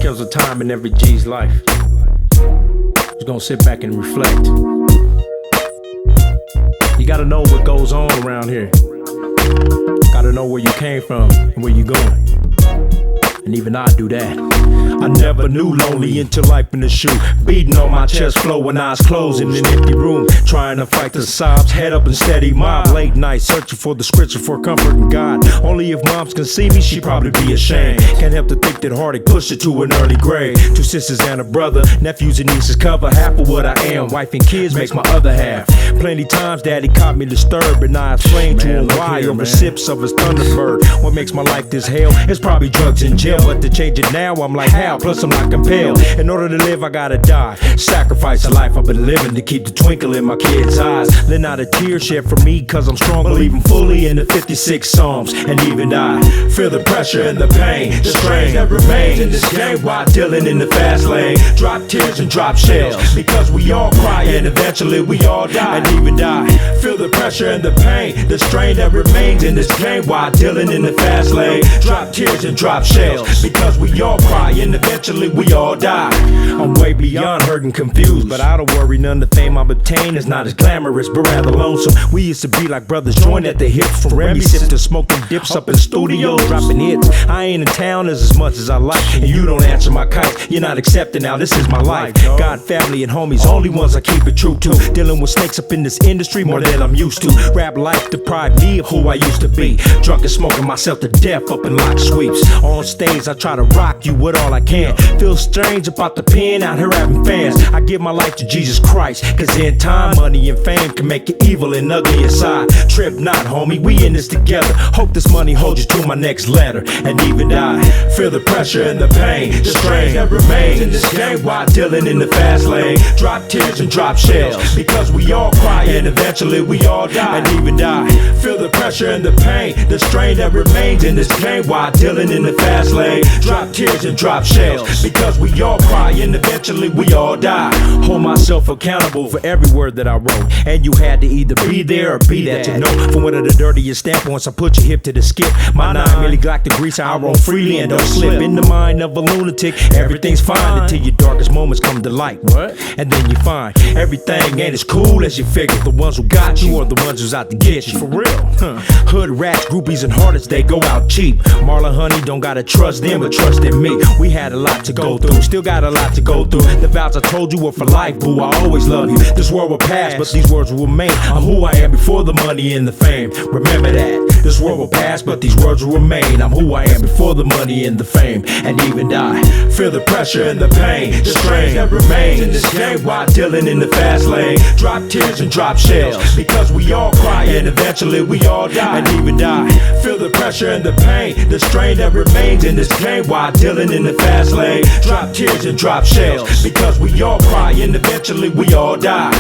there was a time in every G's life. He's gonna sit back and reflect. You gotta know what goes on around here. Gotta know where you came from and where you're going. And even I do that. I never knew lonely until life in the shoe. Beating on my chest, flowing, eyes closed in an empty room. Trying to fight the sobs, head up and steady mob. Late night searching for the scripture for comfort in God. Only if moms can see me, she'd probably be ashamed. Can't help to think that heartache pushed her to an early grave. 2 sisters and a brother, nephews and nieces cover half of what I am. Wife and kids makes my other half. Plenty times daddy caught me disturbed, and I explained to him why over sips of his Thunderbird. What makes my life this hell? It's probably drugs and jail, but to change it now I'm like how? Plus I'm not compelled. In order to live I gotta die. Sacrifice a life I've been living to keep the twinkle in my kids' eyes. Let not a tear shed for me cause I'm strong, believing fully in the 56 Psalms. And even I feel the pressure and the pain, the strain that remains in this game while dealing in the fast lane. Drop tears and drop shells because we all cry and eventually we all die. And even I feel the pressure and the pain, the strain that remains in this game while dealing in the fast lane. Drop tears and drop shells because we all cry and eventually we all die. I'm way beyond hurt and confused, but I don't worry none. The fame I've obtained is not as glamorous, but rather lonesome. We used to be like brothers joined at the hips, from Remy sips to smoking dips up in studios, dropping hits. I ain't in town as much as I like, and you don't answer my kite. You're not accepting now, this is my life. God, family, and homies, only ones I keep it true to. Dealing with snakes up in this industry more than I'm used to. Rap life deprived me of who I used to be. Drunk and smoking myself to death up in lock sweeps. On stage I try to rock you with all I can. Feel strange about the pen out here having fans. I give my life to Jesus Christ, cause in time money and fame can make you evil and ugly inside. Trip not homie, we in this together. Hope this money holds you to my next letter. And even I feel the pressure and the pain, the strain that remains in this game while dealing in the fast lane. Drop tears and drop shells because we all cry and eventually we all die. And even I feel the pressure and the pain, the strain that remains in this game while dealing in the fast lane. Drop tears and drop shells because we all cry and eventually we all die. Hold myself accountable for every word that I wrote, and you had to either be there or be that to know. From one of the dirtiest standpoints, I put your hip to the skip. My 9 really got the grease, I roam freely and don't slip. In the mind of a lunatic, everything's fine until your darkest moments come to light. And then you find everything ain't as cool as you figured. The ones who got you are the ones who's out to get you. For real. Hood rats, groupies, and harlots, they go out cheap. Marlon Honey don't gotta trust them, but trust in me. We had a lot to go through, still got a lot to go through. The vows I told you were for life, boo, I always love you. This world will pass, but these words will remain. I'm who I am before the money and the fame. Remember that. This world will pass, but these words will remain. I'm who I am before the money and the fame. And even I feel the pressure and the pain, the strain that remains in this game while dealing in the fast lane. Drop tears and drop shells because we all cry and eventually we all die. And even I feel the pressure and the pain, the strain that remains in this game while dealing in the fast lane. Drop tears and drop shells because we all cry and eventually we all die.